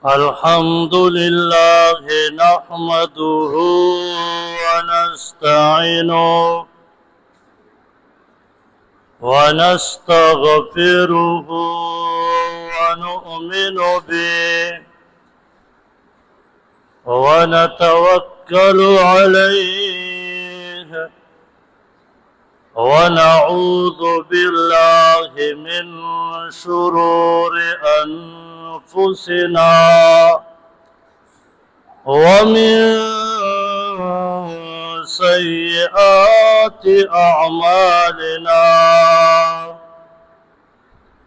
الحمد لله نحمده ونستعينه ونستغفره ونؤمن به ونتوكل عليه ونعوذ بالله من شرور أنفسنا ومن سيئات أعمالنا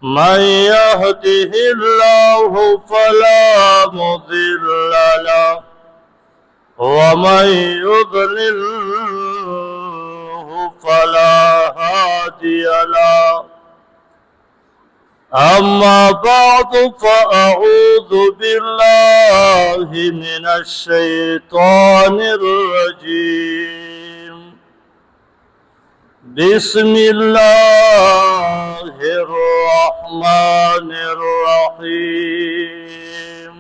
من يهده الله فلا مضل له ومن يضلله فلا هادي له. أما بعد فأعوذ بالله من الشيطان الرجيم. بسم الله الرحمن الرحيم.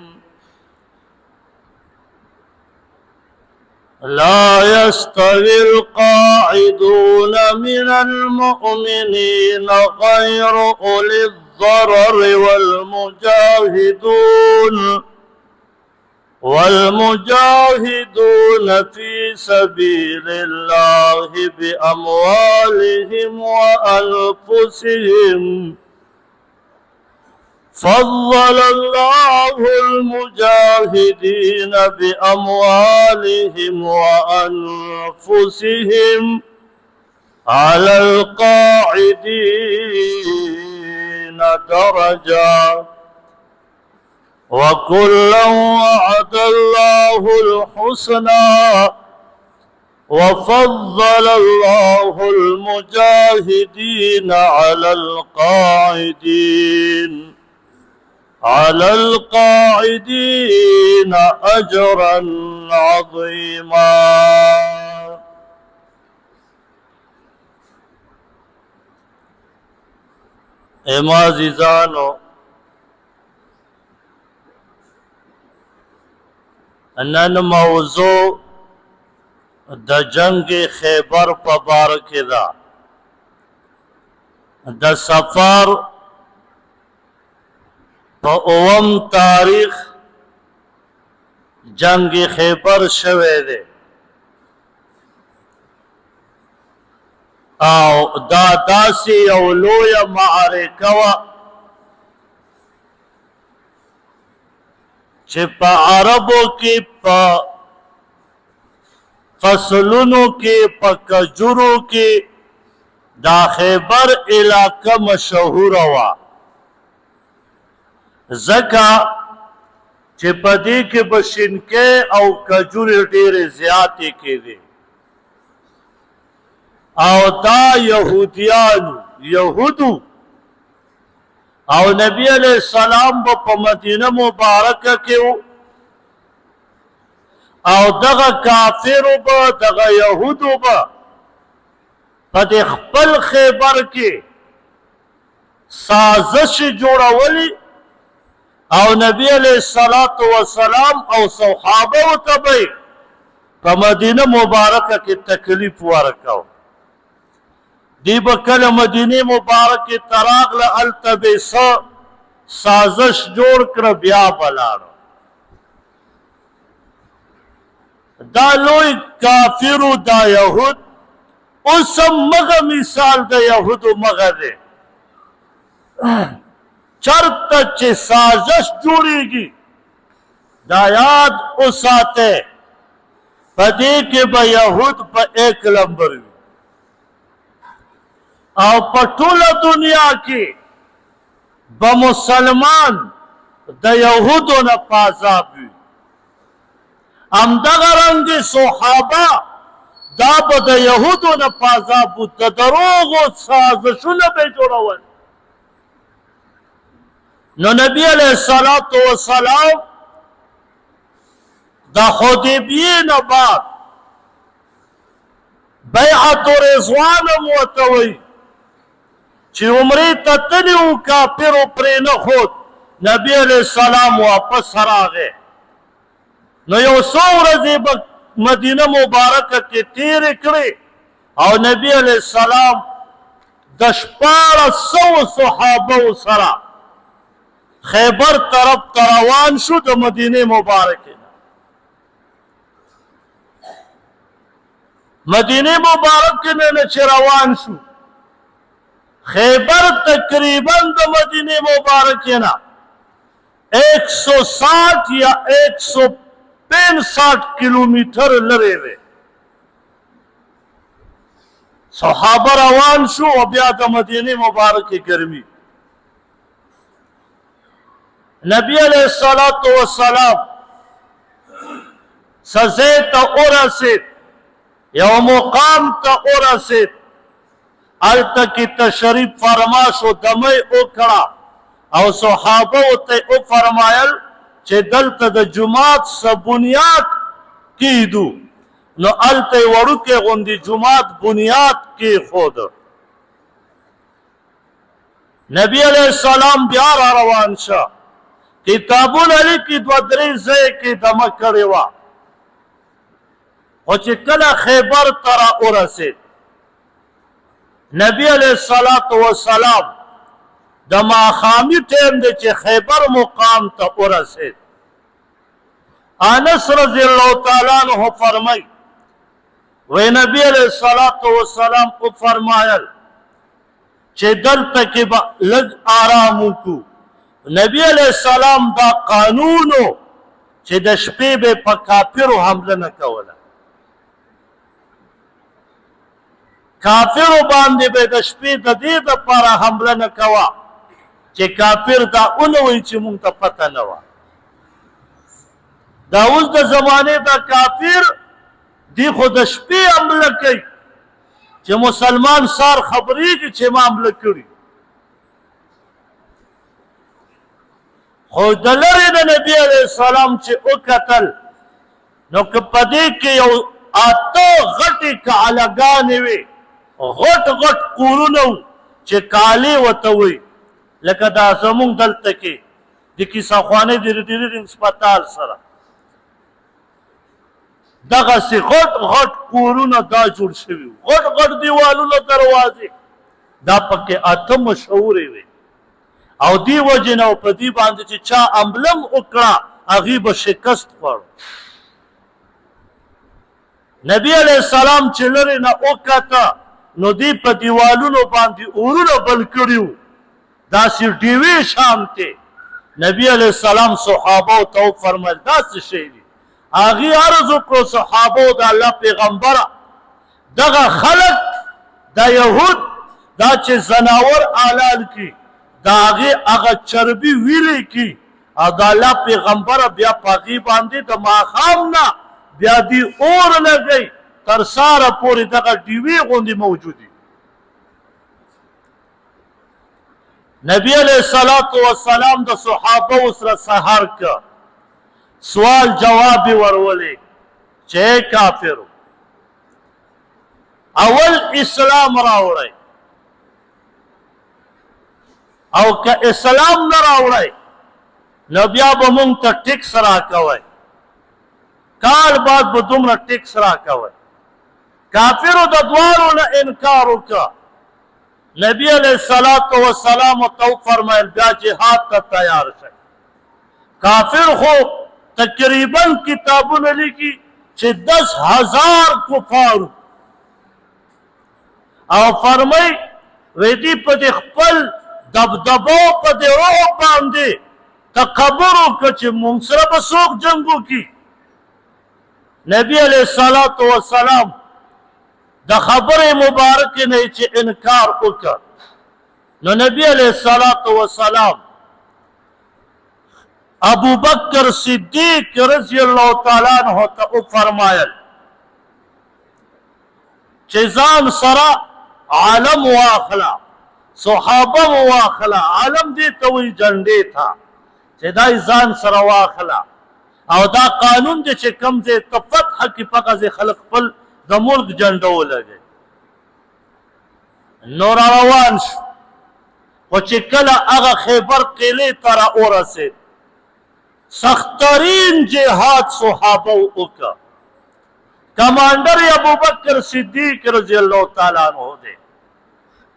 لا يستوي القاعدون من المؤمنين غير أولي الضرر والمجاهدون في سبيل الله بأموالهم وأنفسهم. فضل الله المجاهدين بأموالهم وأنفسهم على القاعدين درجة وكلا وعد الله الحسنى وفضل الله المجاهدين على القاعدين أجرا عظيما. عزیزانو نن موضوع د جنگ خیبر په باره کې ده. د سفر په 9 تاریخ جنگ خیبر شوه دی او دا داسې یو لویه معرکه وه چې په عربو کې په فصلونو کې په کجورو کې دا خیبر علاقه مشهوره وه، ځکه چې په دې کې به شینکۍ او کجورې ډېرې زیاتې کېدې او دا یهودو او نبی علیہ السلام په مدینه مبارکه کې او دغه کافرو به دغه یهودو به په د خپل خیبر کې سازش جوړولی او نبی علیہ السلام او صحابه ورته به په مدینه مبارکه کې تکلیف ورکاو. دی به کله مدینه مبارکه ته راغله هلته به سازش جوړ کړه بیا به لاړه. دا لوی کافرو دا یهود اوس هم مغه مثال د یهودو مغه دی. چرته چې سازش جوړیږي دا یاد وساته په دې کې به یهود په 1 نمبر وي او په ټوله دنیا کې به مسلمان د یهودو نه په عذاب وي. همدغه رنګې صحابه دا به د یهودو نه په عذاب وو. د دروغو سازشونه به یې جوړول. نو نبی علیہ السلام د حدیبیې نه بعد بیعت رضوان هم ورته وایي چې عمرې ته تلي وو کافرو پرې نه ښود نبی علیہ السلام واپس راغی نو یو څو ورځې به مدینه مبارکه کې تیرې کړې او نبی علیہ السلام د 1400 صحابه سره خیبر طرف ته روان شو د مدینه مبارکه مدینه مبارکه نه چې روان شو خیبر تقریبا د مدینه مبارکه نه 160 یا 165 کیلومتر لرې وي صحابه روان شو او بیا د مدینه مبارکه ګرمي نبی علیہ الصلوۃ والسلام سزے تا ورسید یو مقام تا ورسید التا کی تشریف فرما شو دمی اکڑا او صحابه ته او فرمایل چې دلته د جماعت سبنیات کیدو نو الته ورکه غوندي جماعت بنیاد کې خود نبی علیہ السلام بیا روان شه کتابونه لیکي دوه درې ځای کې دمه کړې وه خو چې کله خیبر ته را ورسېد نبی علیہ الصلاة والسلام د ماښامي ټیم دی چې خیبر مقام ته ورسېد انس رضی الله تعالی عنہ فرمای وی نبی علیہ الصلاة والسلام او فرمایل چې دلته کې به لږ آرام وکړو نبی علیہ السلام دا قانونو چې د شپې به په کافرو حمله نه کوله کافرو باندې به د شپې د دې دپاره حمله نه کوه چې کافر دا ونه وایي چې مونږ ته پته نه وه دا اوس د زمانې دا کافر دی خو د شپې حمله کوي چې مسلمان سار خبرېږي چې ما حمله کړي خو د لرې د نبي علیہ السلام چې وکتل نو که په دې کې یو 8 غټې کعلهګانې وې غټ غټ کورونه وو چې کالې ورته وایي لکه دا زمونږ دلته کې د کیسهخوانۍ د ریډینګ هسپتال سره دغسې غټ غټ کورونه دا جوړ شوي وو غټ غټ دیوالونه دروازې دا پکې 8 مشهورې وې او دی وجه نه په دې باندې چې چا امبلم وکړه هغې به شکست خوړو نبی علیہ السلام چې لرې نه وکته نو دی په دیوالونو باندې اورونه بل کړي وو داسې ډیوې شانتې نبی علیہ السلام صحابو ته وفرمیل داسې شی دي هغې عرض وکړو صحابو د الله پیغمبره دغه خلک دا یهود دا چې زناور حلال کړي د هغې هغه چربي ویلې کړي او د الله پیغمبره بیا په هغې باندې د ماښام نه بیا دی اور لګئ تر ساره پورې دغه ډیوې غوندې موجودي نبی علیہ الصلوۃ والسلام د صحابه سره سهار که سوال جواب ورولې چې کافرو اول اسلام راوړی او که اسلام نه راوړی نو بیا به مونږ ته ټیکس راکوئ کال بعد به دومره ټیکس راکوئ کافرو د دواړو نه انکار وکړه نبی علیہ الصلوۃ والسلام ته وفرمیل بیا جهاد ته تیار شئ کافر خو تقریبا کتابونه لیکي چې 10,000 کفارو او فرمای وی دی په دې خپل دبدبو په دې روح باندې تکبر وکړه چې مونږ سره به څوک جنګ وکړي نبی علیہ الصلوۃ والسلام د خبرې مبارکې نه چې انکار وکړ نو نبی علیہ الصلوۃ والسلام ابو بکر صدیق رضی اللہ تعالی عنہ ته فرمایل چې ځان سره عالم واخلا صحابه واخلا عالم دې ته وایي جنډې ته چې دا ځان سره واخلا او دا قانون دی چې کوم ځای ته فتح کې په هغه ځای خلک خپل د ملک جنډه ولګوي نو روان شو خو چې کله هغه خیبر قلعې ته را ورسېد سختترین جهاد صحابه وکړه کمانډر ابوبکر صدیق رضی الله تعالی عنہ دی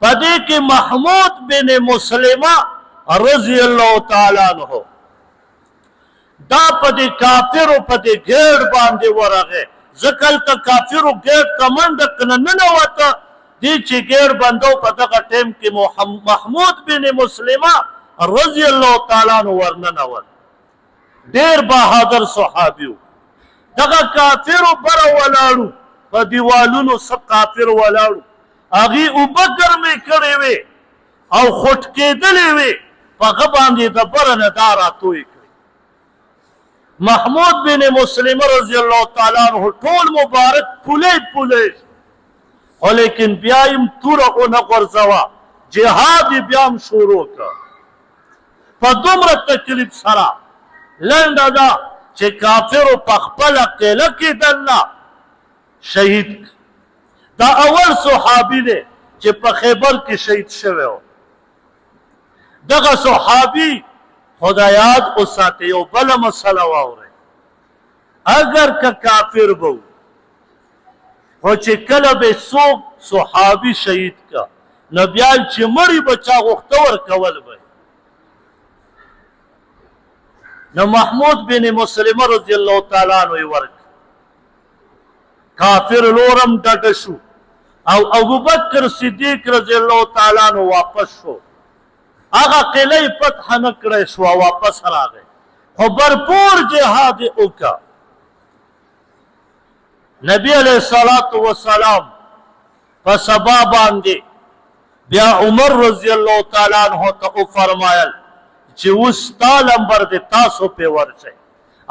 په دې کې محمود بن مسلمه رضی الله تعالی عنہ دا په دې کافرو په دې ګېډ باندې ورغی ځکه هلته کافرو ګېډ ته منډه کړه ننوته دې چې ګېډ بندو په دغه ټیم کې محمود بن مسلمه رضی الله تعالی عنہ ورننوت ډېر بهادر صحابي و دغه کافرو بره ولاړو په دیوالونو څه کافر ولاړو هغې اوبه ګرمې کړې وې او خوټ کېدلې وې په هغه باندې د بره نه دا راتوی کړې محمود بن مسلمه رضی الله تعالی عنہ ټول مبارک پولی خو لیکن بیا یم توره ونه غورځوه جهاد یې بیا هم شروع کړه په دومره تکلیف سره لنډه ده چې کافرو په خپله قلعه کې دننه شهید دا اول صحابي دی چې په خیبر کې شهید شوی و دغه صحابي خدا یاد وساتئ یو بله مسله واورئ اگر که کافر به و خو چې کله به څوک صحابي شهید کا نو بیا چې مړي به چا غوښته ورکول به نو محمود بن مسلمه رضی الله تعالی عنہ ورک کافر لورم ډډه شو او ابوبکر صدیق رضی الله تعالی عنہ واپس شو هغه قلعه فتح نه کړی شو واپس راغی خو برپور جهاد وکړه نبی علیہ الصلوۃ والسلام په سبا باندې بیا عمر رضی الله تعالی عنہ ته فرمایل چې اوس تا لمبر دی تاسو پې ورشئ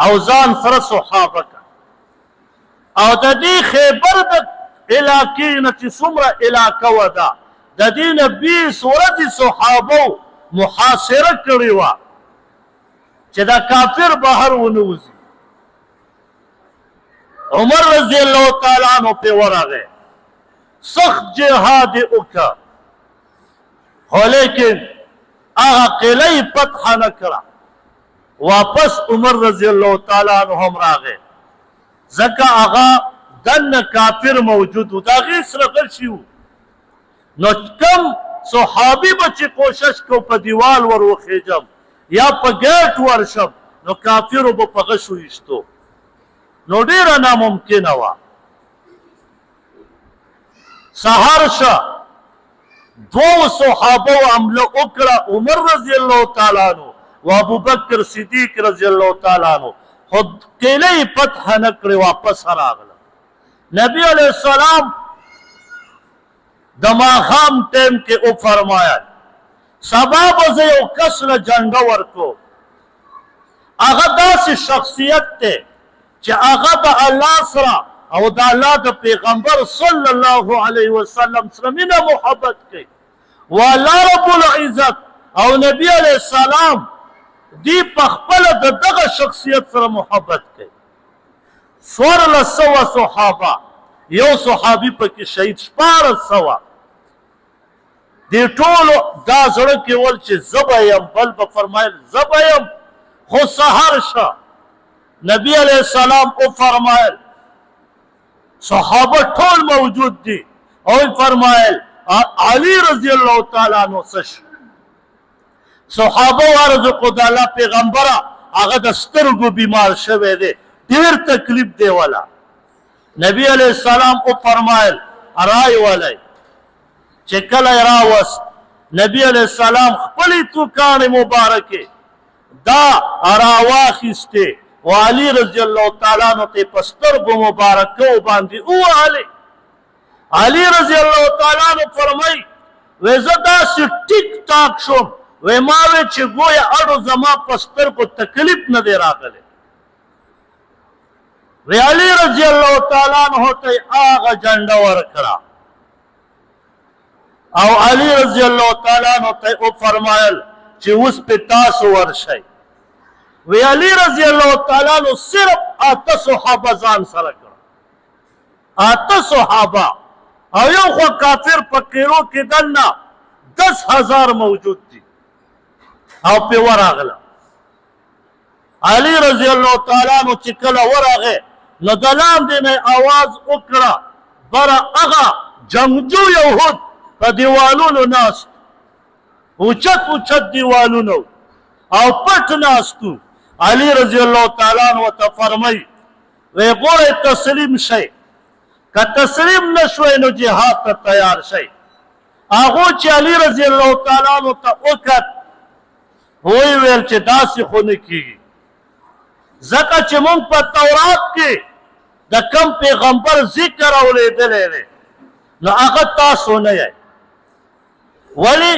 او ځان سره صحابه که او د دې خیبر د علاقې نه چې څومره علاقه وه ده د دې نه 20 ورځې صحابو محاصره کړې وه چې دا کافر بهر ونه وځي عمر رضی الله تعالی عنہ پې ورغی سخت جهاد یې وکړه خو لیکن هغه قلعه فتح نه کړه واپس عمر رضی الله تعالی عنہ هم راغی ځکه هغه دننه کافر موجود و د هغې سره غشي وو نو کم صحابي به چې کوشش کو په دیوال ور وخېجم یا په ګیټ ورشم نو کافرو به په غشو ایستو نو ډېره ناممکنه وه سهار شه دو صحابه حمله وکړه عمر رضی الله تعالی عنہ او ابوبکر صدیق رضی الله تعالی عنہ خو قلعه فتح نه کړې واپس راغله نبی علیہ السلام د ماښام ټیم کې وفرمایل سبا به زه یو کس له جنډه ورکو هغه داسې شخصیت دی چې هغه د الله سره او د الله د پیغمبر صلی الله علیه وسلم سره مینه محبت کوي و الله رب العزت او نبی علیہ السلام دی په خپله د دغه شخصیت سره محبت کوي 1400 صحابه یو صحابي پکې شهید 1400 دې ټولو دا زړه کې ول چې زه به یم بل به فرمایل زه به یم خو سهار شه نبی علیہ السلام وفرمایل صحابه ټول موجود دي او فرمایل علی رضی الله تعالی عنہ صحابه وارد کو د الله پیغمبره هغه د سترګو بیمار شوی دی ډیر تکلیف دی ولا نبی علیہ السلام او فرمایل ارای ولای چې کله راوست نبی علیہ السلام خپل توکان مبارکه دا راواخسته و علی رضی الله تعالی عنہ ته پسترګو مبارکه باندې او علی رضی الله تعالی عنہ فرمای و زدا سی ټیک ټاک شوم و ما وی چې گویا اړو زما پسترګو تکلیف نه دی راغله و علی رضی الله تعالی عنہ ته هغه جنډه ورکړه او علی رضی الله تعالی عنہ ته فرمایل چې اوس په تاسو ورشئ وی علی رضی اللہ تعالی عنہ صرف 8 صحابہ ځان سره کړ 8 صحابہ او یو خو کافر په قیرو کې دنه 10,000 موجود دي او پې ورغله. علي رضی الله تعالی عنہ چې کله ورغی نو د لاندې نه اواز وکړه بره هغه جنګجو یهود په دیوالونو ناست، اوچت اوچت دیوالونه او پټ ناستو. علي رضی الله تعالی عنہ ته فرمایي وی ګورئ تسلیم شئ، که تسلیم نشوئ نو جهاد ته تیار شئ. هغو چې علي رضی الله تعالی عنہ ته وکت وی ویل چې داسې خو نه کېږي، ځکه چې موږ په تورات کې د کم پیغمبر ذکر اوریدلی دی نو هغه تاسو نه یئ. ولې؟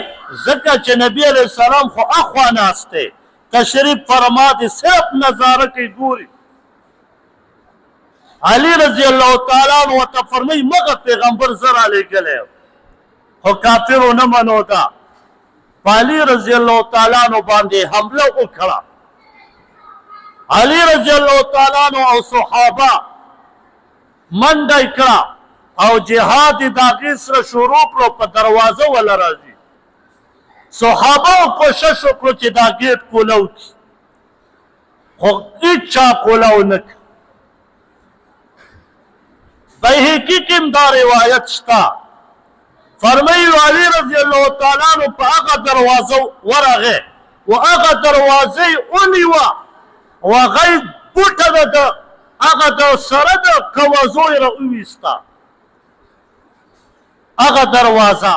ځکه چې نبی علیه السلام خو اخوا ناست دی، تشریف فرما دی، صرف نظاره کوي ګوري. علي رضی الله تعالی عنہ ورته فرمایي مغه پیغمبر زه رالیږلی خو کافرو نه منو دا. په علي رضی الله تعالی عنہ باندې حمله وکړه. علي رضی الله تعالی عنہ او صحابه منډه یې کړه او جهاد یې د هغې سره شروع کړو، په دروازه وله راځي. صحابه کوشش وکړو چې دا ګیټ کولو کړي خو هېچا کولو نه کړي. بیهقي کې هم دا روایت شته، فرمایي علي رضی الله تعالی عنہ په هغه دروازه ورغی و هغه دروازه یې ونیوه او هغه یې بوټه د هغه د سره د کوزو یې راوویسته هغه دروازه.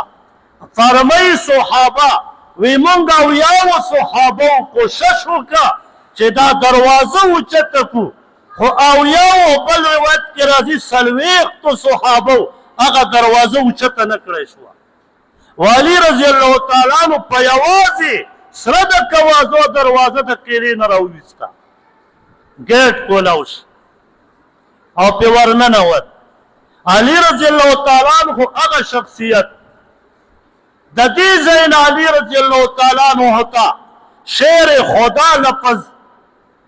فرمایي صحابه وی مونږ اویاوو صحابو کوشش وکړه چې دا دروازه اوچته کړو، خو اویاوو بل روایت کې راځي څلوېښتو صحابو هغه دروازه اوچته نه کړی شوه. علي رضی الله تعالی عنہ په یوازې سره د کوازو دروازه د قیرې نه راوویسته، ګیټ کولاو شو او پې ورننوت. علي رضی الله تعالی عنہ هغه شخصیت د دې ځای نه علي رضی الله تعالی عنہ ته شیر خدا لفظ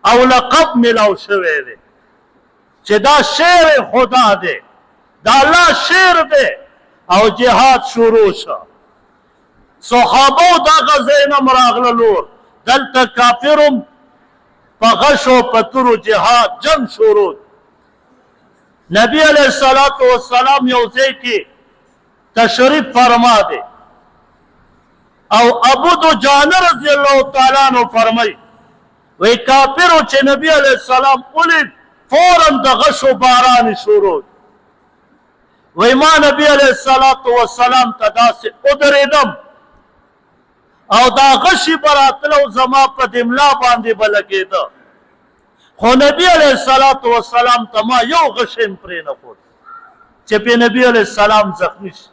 او لقب ملاو شوی دی چې دا شیر خدا دی، دا الله شیر دی او جهاد شروع شو. صحابو دغه ځای نه م راغللو، دلته کافرم په غشو پترو جهاد جنگ شروع. نبی علیہ الصلوۃ والسلام یو ځای کې تشریف فرما دی او ابو دجانه رضی الله تعالی عنہ فرمای وی کافرو چې نبی علیہ السلام ولید فوراً د غشو باران شروع. وی ما نبی علیہ الصلوۃ والسلام ته داسې ودرېدم او دا غشي به راتلو زما په دملا باندې به لګېده، خو نبی علیہ الصلوۃ والسلام ته ما یو غش هم پرې نه ښود چې پې نبی علیہ السلام زخمی شي.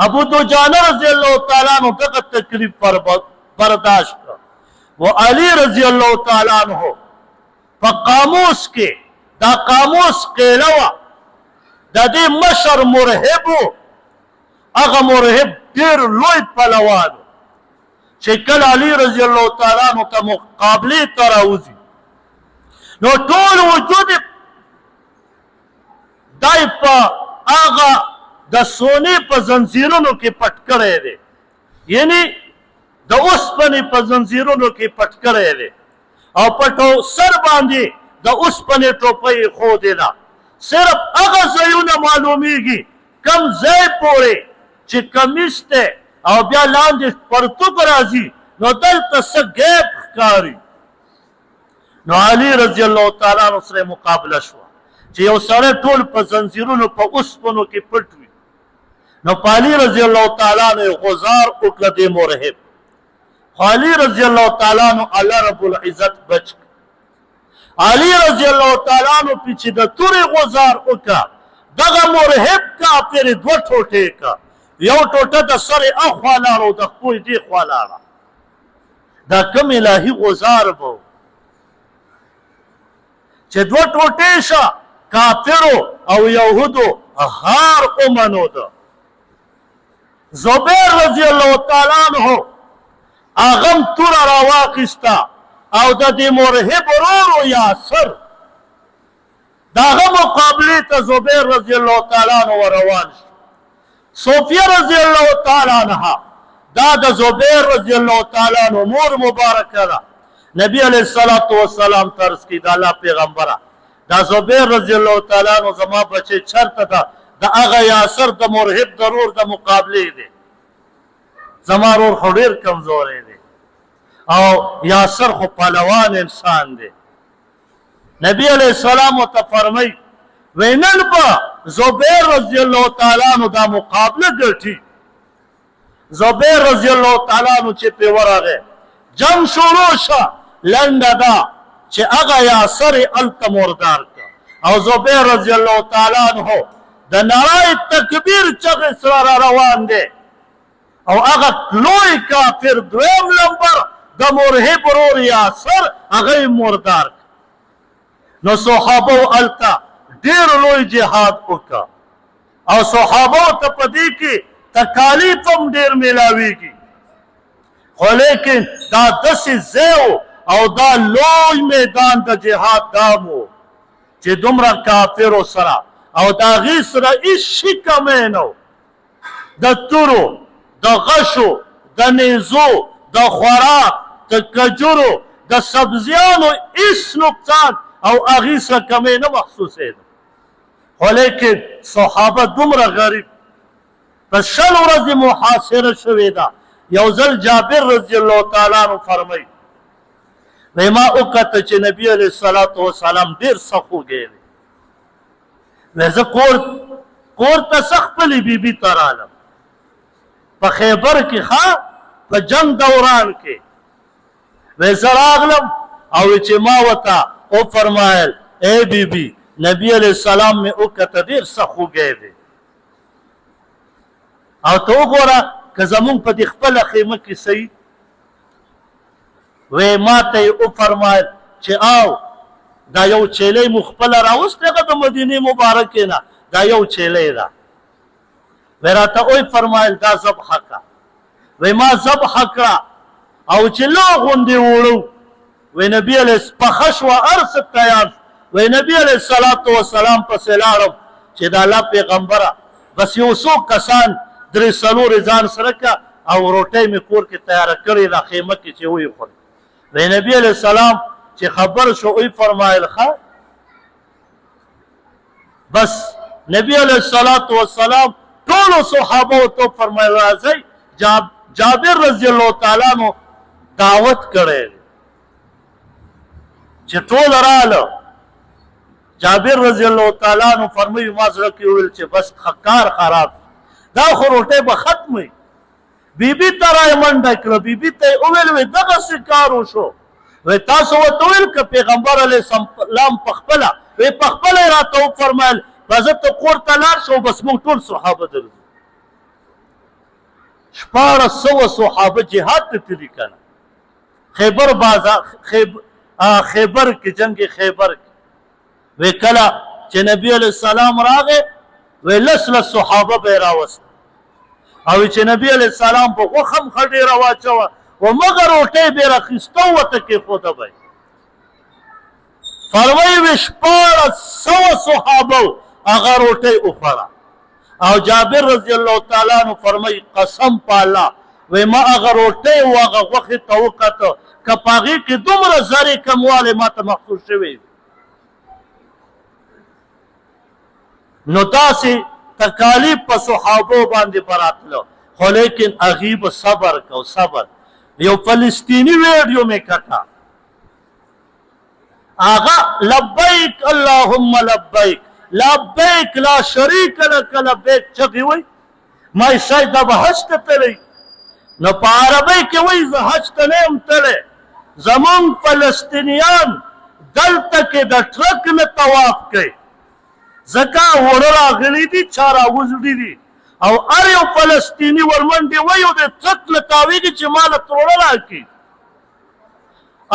ابو دجانه رضی الله تعالی عنہ دغه تکلیف برداشت کړ. و علي رضی الله تعالی عنہ په قاموس کې دا قاموس قیله وه د دې مشر مرهب و، هغه مرهب ډېر لوی پهلوان چې کله علي رضی الله تعالی عنہ ته مقابلې ته راوځي نو ټول وجود دای په هغه د سونې په زنځیرونو کې پټ کړی دی، یعنی د اوسپنې په زنځیرونو کې پټ کړی دی او په سر باندې د اوسپنې ټوپۍ یې ښودې ده. صرف هغه ځایونه معلومیږي کم ځای پورې چې کمیس دی او بیا لاندې پرتوګ راځي نو دلته څه ګیپ ښکاري. نو علي رضی الله تعالی عنہ سره مقابله شوه چې یو سړی ټول په زنځیرونو په اوسپنو کې پټ وي. نو په علي رضی الله تعالی عنہ غزار وکړه دې مرهب، خو علي رضی الله تعالی عنہ الله رب العزت بچ. علي رضی الله تعالی عنہ پې چې د تورې غزار وکړه دغه مرهب کافر دوه ټوټې کړه، یو ټوټه د سرې اخوا لاړه او د خپوی دې خوا لاړه. دا کوم الهي غزار به چې دوه ټوټې شه کافرو او یهودو هار ومنو ده. زبیر رضی الله تعالی عنہ هغه توره راواخیسته او د دې مرهب ورور یاسر د هغه مقابلې ته زبیر رضی الله تعالی عنہ روان شو. صوفیه رضی الله تعالی عنها دا د زبیر رضی الله تعالی عنہ مور مبارکه ده. نبی علیہ الصلوۃ والسلام طرز کی دا الله پیغمبره دا زبیر رضی الله تعالی عنہ زما بچی چرته ده د هغه یاسر د مرهب ضرور د مقابله دی. زما رور خو ډیر کمزوری دی او یاسر خو پهلوان انسان دی. نبی علیہ السلام ته فرمای وینن با زبیر رضی الله تعالی عنہ دا مقابله ګټي. زبیر رضی الله تعالی عنہ چې په ورغه جنگ شروع شو لنډه دا چې هغه یاسر الته مردار کا او زبیر رضی الله تعالی عنہ د نارای تکبیر چغې سره روان دی او هغه لوی کافر دویم نمبر د مرهب ورور یاسر هغه مردار کا. نو صحابه الته ډیر لوی جهاد وکړه او صحابه ته په دې کې تکالیف هم ډیر ملاویږي خو لیکن دا داسې ځای او دا لوی میدان د جهاد دامو چې دومره کافرو سره او د هغې سره هېڅ شي کمی نه و. د تورو د غشو د نیزو د خوراک د کجورو د سبزیانو هېڅ نقصان او هغې سره کمی نه محسوسېده. خو لیکن صحابه دومره غریب په 100 ورځې محاصره شوې ده. یو ځل جابر رضی الله تعالی عنہ فرمایي وایي ما وکته چې نبی علیه الصلاة وسلام ډېر سخت وږی دی. وایي زه کور ته څه خپلې بیبي ته رالم په خیبر کې ښه په جنګ دوران کې. وایي زه راغلم او چې ما ورته وفرمایل ای بیبي نبی علیہ السلام میں وکته ډېر سخت وږی دی او ته وګوره که زمونږ په دې خپله خیمه کې صحیح. وی ما ته یې وفرمایل چې او دا یو چیلۍ مو خپله راوستی هغه د مدینې مبارکې نه دا یو چیلۍ ده. وی راته وفرمایل دا ذبحه کړه. وی ما ذبحه کړه او چې لا غوندې وړو وی نبي علیه پخه شوه هر څه تیار. وی نبی علیہ الصلوۃ والسلام پسې لاړم چې د الله پیغمبره بس یو څو کسان درې څلورې ځان سره که او روټۍ مې کور کې تیاره کړې ده خیمه کې چې ویې خوري. وی نبی علیہ السلام چې خبر شو وی فرمایل ښه بس نبی علیہ الصلوۃ والسلام ټولو صحابو ته فرمایل راځئ جابر رضی الله تعالی عنہ دعوت کړی چې ټول راله. جابر رضی الله تعالی عنہ فرمایي ما زړه کې وویل چې بس کار خراب دا خو روټۍ به ختموي. بیبي ته رایې منډه کړه. بیبي ته یې وویل وی دغسې کار وشو. وی تاسو ورته ویل که پیغمبر علیه السلام پخپله وی پخپله یې راته وفرمایل راځه ته کور ته لاړ شه بس موږ ټول صحابه درځو. 1400 صحابه جهاد ته تللي که نه خیبر بازار خیبر کې جنګ خیبر کې. وی کله چې نبی علیہ السلام راغی وی لس صحابه به یې راوست او چې نبی علیہ السلام په غوښه هم ښه ډېره واچوه و مګر روټۍ به یې راخیسته ورته کېښوده به یې. فرمایي وی 1400 صحابه هغه روټۍ وخوړه او جابر رضی الله تعالی عنہ فرمایي قسم په الله وی ما هغه روټۍ او هغه غوښې ته وکته که په هغې کې دومره زرې کموالی ما ته محسوس شوی. نو داسې تکالیف په صحابو باندې براتله خو لیکن هغې به صبر کو صبر. یو فلسطینی ویډیو مې کټه هغه لبیک اللهم لبیک لبیک لا شریک لک لبیک چغې وی ما شاید دا به حج ته تللی نو په عربۍ کې وی زه حج ته نه یم تللی. زمونږ فلسطینیان دلته کې د ټرک نه طواف کوي ځکه وړه راغلي دي چا راوزړي دي او هر یو فلسطیني ورمنډې وایي او د ټرک نه تاویږي چې ما له تروړه راکړي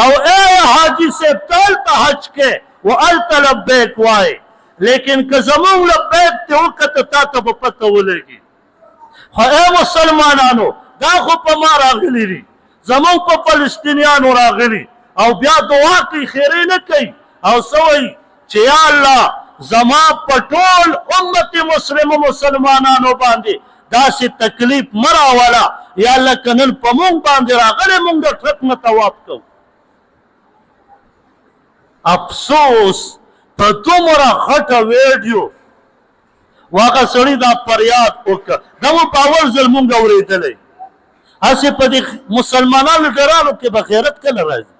او ای حاجي صاحب ته هلته حج کې و هلته لبیک وایي لیکن که زمونږ لبیک دې وکته تا ته به پته ولګي. خو ای مسلمانانو دا خو په ما راغلي دي زمونږ په فلسطینیانو راغلي او بیا دعا کوي خیرې نه کوي او څه وایي چې یا الله زما په ټول امت مسلمانانو باندې داسې تکلیف مه راوله یا الله که نن په مونږ باندې راغلی مونږ د ټرک نه طواف کوو. افسوس په دومره غټه ویډیو هغه سړي دا فریاد وکړه. دا مو په اول ځل مونږ اورېدلی. هسې په دې مسلمانانو ډېرانو کې به غیرت کله راځي؟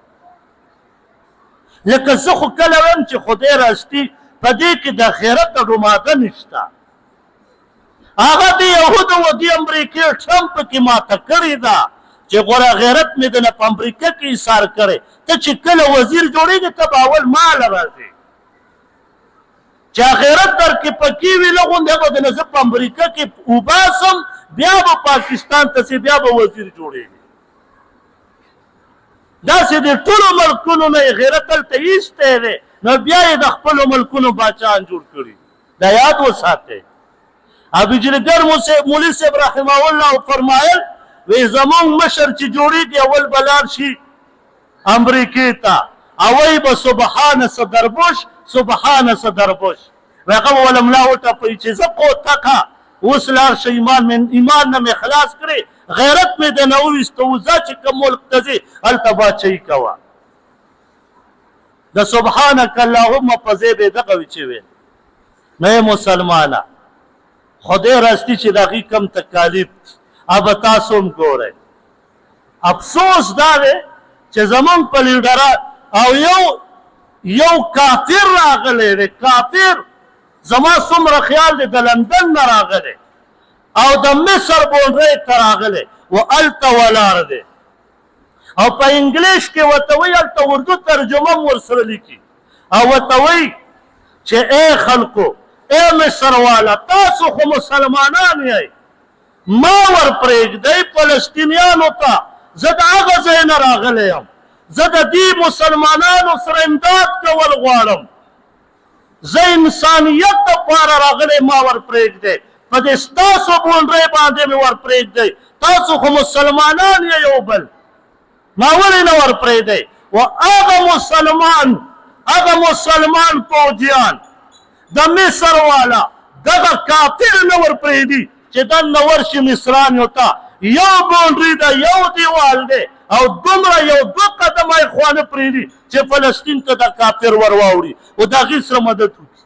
لکه زه خو کله وایم چې خدای راستي په دې کې د غیرت ډوماده نشته. هغه د یهودو و د امریکې ټرمپ پکې ماته کړې ده چې غوره غیرت مې د نه په امریکا کې ایثار کړی. ته چې کله وزیر جوړېږې ته به اول ماله راځې چې غیرت در کې پکې وي لغوندې به د نه زه په امریکا کې وباسم بیا به پاکستان ته ځې بیا به وزیر جوړېږي. داسې د ټولو ملکونو نه یې غیرت هلته ایستی دی نو بیا یې د خپلو ملکونو باچاان جوړ کړي. دا یاد وساتئ. ابوجلګر مولوي صاحب رحمه الله فرمایل وی زمونږ مشر چې جوړېږي اول به لاړ شي امریکې ته او وایي به سبحان صدربوش سبحان صدربوش. هغه به وله ملا وټپوي چې زه کوتکه اوس لاړ شه ایمان نه مې خلاص کړې غیرت مې د نه وویسته وځه چې کوم ملک ته ځې هلته باچهي کوه. د سبحانک اللهم په ځای به یې دغه وي چې ویل. نه یې مسلمانه خدای راستی چې د هغې کم تکالیف ابه تاسو هم ګورئ. افسوس دا دی چې زمونږ په لیډران او یو کافر راغلی دی. کافر زما څومره خیال دی د لندن نه راغلی او د مصر بونډۍ ته راغلی و هلته ولاړ دی او په انګلیش کې ورته وایي هلته اردو ترجمه هم ورسره لیکي او ورته وایي چې ای خلکو ای مصر والا تاسو خو مسلمانان یئ ما ور پرېږدئ فلسطینیانو ته زه د هغه ځای نه راغلی یم زه د دې مسلمانانو سره امداد کول غواړم زه انسانیت دپاره راغلی ما ور پرېږدئ په دې ستاسو بونډۍ باندې مې ور پرېږدئ تاسو خو مسلمانان یې یو بل ما ولې نه ور پرېږدئ و هغه مسلمان فوجیان د مصر والا دغه کافر نه ور پرېږدي چې دننه ورشي مصرانو ته یو بونډري ده یو دیوال دی او دومره یو دوه قدمه یې خوا نه پرېږدي چې فلسطین ته د کافر ور واوړي و د هغې سره مدد وکړي.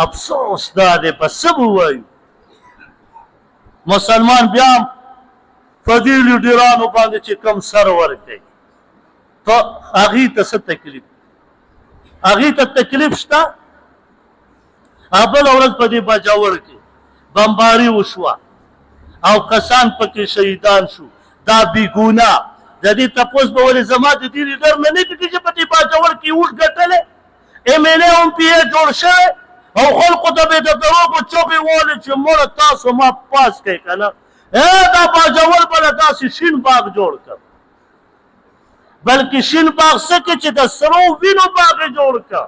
افسوس دا دی په څه به ووایو. مسلمان بیا هم په دې لیډرانو باندې چې کم سر ورکوي په هغې ته څه تکلیف هغې ته تکلیف شته. بله ورځ په دې باجوړ کې بمباري وشوه او کسان پکې شهیدان شو. دا بیګونه د دې تپوس به ولې زما د دې لیډر نه نه کېږي چې په دې باجوړ کې اوښ ګټلی MLA هم پې جوړ شوی او خلقو ته به د دروغو چغې وولې چې مړه تاسو ما پاس کوئ که نه دا باجوړ به له داسې شین باغ جوړ کړ بلکې شین باغ څه کې چې د سرو وینو باغ یې جوړ کړ.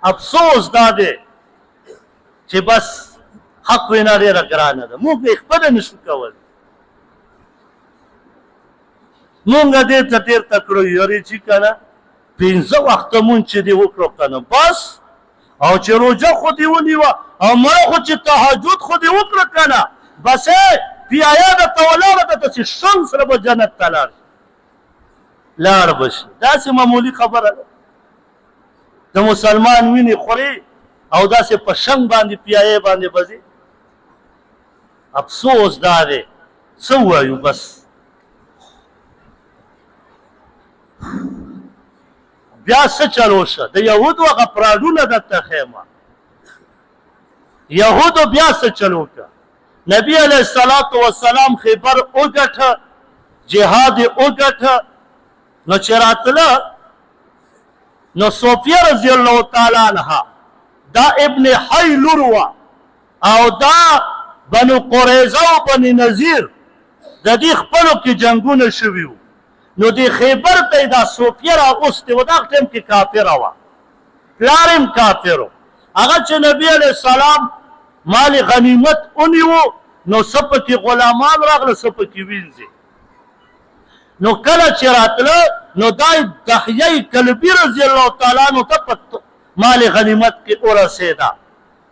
افسوس دا دی چې بس حق وینا ډېره ګرانه ده موږ یې خپله نشو کولی. موږ دې ته ډېر تکړه یو یارې چې که نه 5 وخته مونځ چې دې وکړو که نه بس او چې روژه خو دې ونیوه او مړه خو چې تهجد خو دې وکړه که نه بس پیایا درته ولاړه ده داسې شنګ سره به جنت ته لاړ به شي. داسې معمولي خبره ده د مسلمان وینې خوري او داسې په شنګ باندې پیایې باندې به ځي. افسوس دا دی څه ووایو بس. بیا څه چل وشه د یهودو هغه پراډونه درته ښیمه یهودو بیا څه چل وکړه. نبی علیه الصلاة والسلام خیبر وګټه جهاد یې وګټه نو چې راتله نو صوفیه رضی الله تعالی عنها دا ابن حی لور وه او دا بنو قریظه او بني نذیر د دې خپلو کې جنګونه شوي وو نو دې خیبر ته یې دا صوفیه راغوستې وه دا ټیم کې کافره وه پلار هم کافر و هغه چې نبي علیه السلام مال غنیمت ونیوه نو څه پکې غلامان راغله څه پکې وینځې نو کله چې راتله نو دا دحیه کلبي رضی الله تعالی عنه ته په مال غنیمت کې ورسېده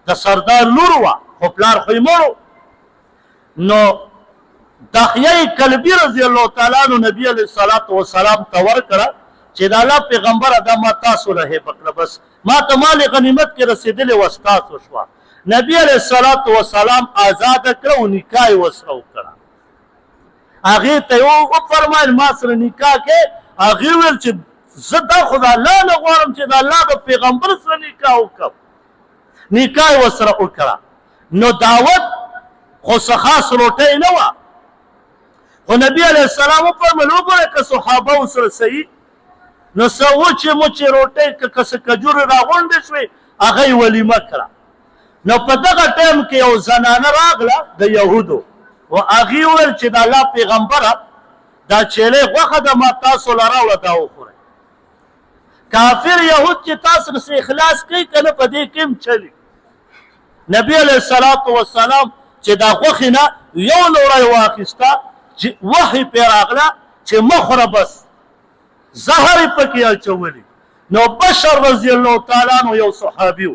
د سردار لور وه خو پلار خو یې مړ نو دحیه کلبی رضی الله تعالی عنہ نبی علیہ الصلوۃ والسلام ته ورکړه چې د الله پیغمبر دا ما تاسو له پکړه بس ما ته مال غنیمت کې رسیدلې وستاسو شو نبی علیہ الصلوۃ والسلام آزاد کړو نکاح وسره وکړه هغه ته یو فرمایل ما سره نکاح کې هغه ول چې زدا خدا الله نه غواړم چې د الله د پیغمبر سره نکاح وکړم نکاح وسره وکړه نو دعوت خو خاص روټه نه و خو نبی علیہ السلام فرمایل وګوره که صحابه سره صحیح نو سوچ مچ روټه کس کجور راغونډ شوي هغه ولیمه کړه نو په دغه ټیم کې یو زنانه راغله د يهودو او هغه ول چې د الله پیغمبره دا چيله غوخه د ما تاسو لراوله دا وخوره کافر يهود چې تاسو سره اخلاص کوي کنه په دې کې چلی نبی علیہ الصلوۃ والسلام چې دا غوخینه یو لوري واخستا چې وحی پیراغله چې مخره بس زهر پکې اچولي نو بشر رضی الله تعالی عنہ یو صحابي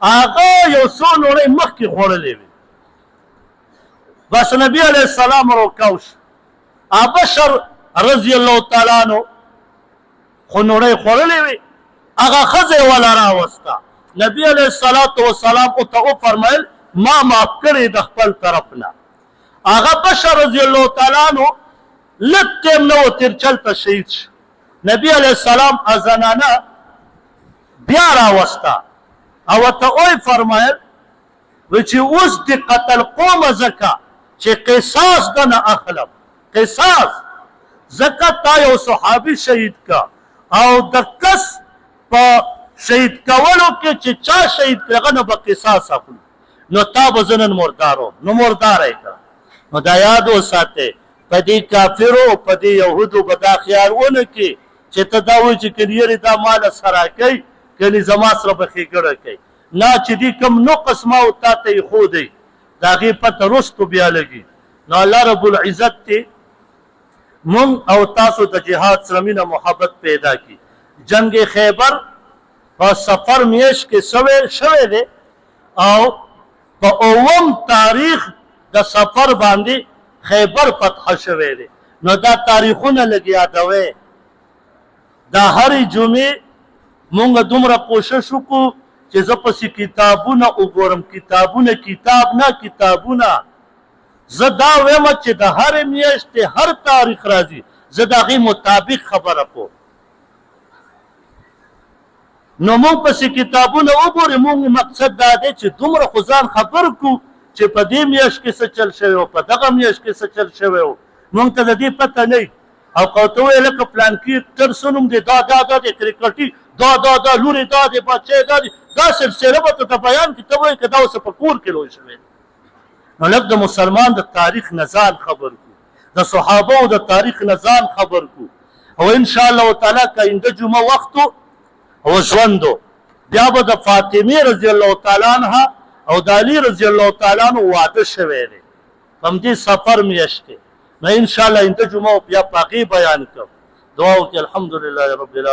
هغه یو څو لوري مخکې خوړلې وي بس نبی علیہ السلام روکاوش بشر رضی الله تعالی عنہ خو نورې خوړلې وي هغه خزه ولا راوستا نبی علیہ الصلوۃ والسلام او ته فرمایل ما معاف کړی د خپل طرفنا هغه بشر رضی الله تعالی عنہ لکه نو تر چلته شهید نبی علیہ السلام ازنانه بیا راوستا او ته اوی فرمایل و چې اوس د قتل قوم زکا چې قصاص دنه اخلم قصاص زکات تا یو صحابي شهید کا او د کس په شهید کولو کې چې چا شهید کړه نو په قصاص اخلو نو تا بزنن مردارو نو مردار کړه نو دا یاد وساته په دې کافرو په دې يهودو په دا خیالونه کې چې ته دا وایي چې کلیری دا مال سره کوي کلی زما سره به خېګړه کوي نه چې دې کم نو قسمه او تاته خو دی دا غي پته رستو بیا لګي نو الله رب العزت ته مونږ او تاسو د جهاد سره مینه محبت پیدا کی جنگ خیبر په سفر میش کې شوه دی او په اوم تاریخ د سفر باندې خیبر فتح شوه دی نو دا تاریخونه لګي یادوي دا هر جمعه مونږ دومره کوشش وکړو چې زه پسې کتابونه وګورم کتاب نه کتابونه زه دا وایم چې د هر میاشتې هر تاریخ راځي زه د هغې مطابق خبره کوم نو مونږ پسې کتابونه وګورې مونږ مقصد دا دی چې دومره خو ځان خبر کړو چې په دې میاشت کې څه چل شوی و په دغه میاشت کې څه چل شوی و مونږ ته د دې پته نه او قوته وی لکه پلان کې تر سنوم دی دا دی کرکټي دا لوري دا دی بچی دا سلسله به ته بیان کې ته وایي که دا اوس په کور کې لوی شوی نو لږ د مسلمان د تاریخ نه ځان خبر کړو د صحابو د تاریخ نه ځان خبر کړو او انشاءالله تعالی که آینده جمعه وختو او ژوندو بیا به د فاطمې رضی الله تعالی عنها او د علی رضی الله تعالی عنه واده شوی دی په همدې سفر میاشت کې نو انشاءالله آینده جمعه بیا په هغې بیان کوم دعا وکړئ الحمدلله رب العالمین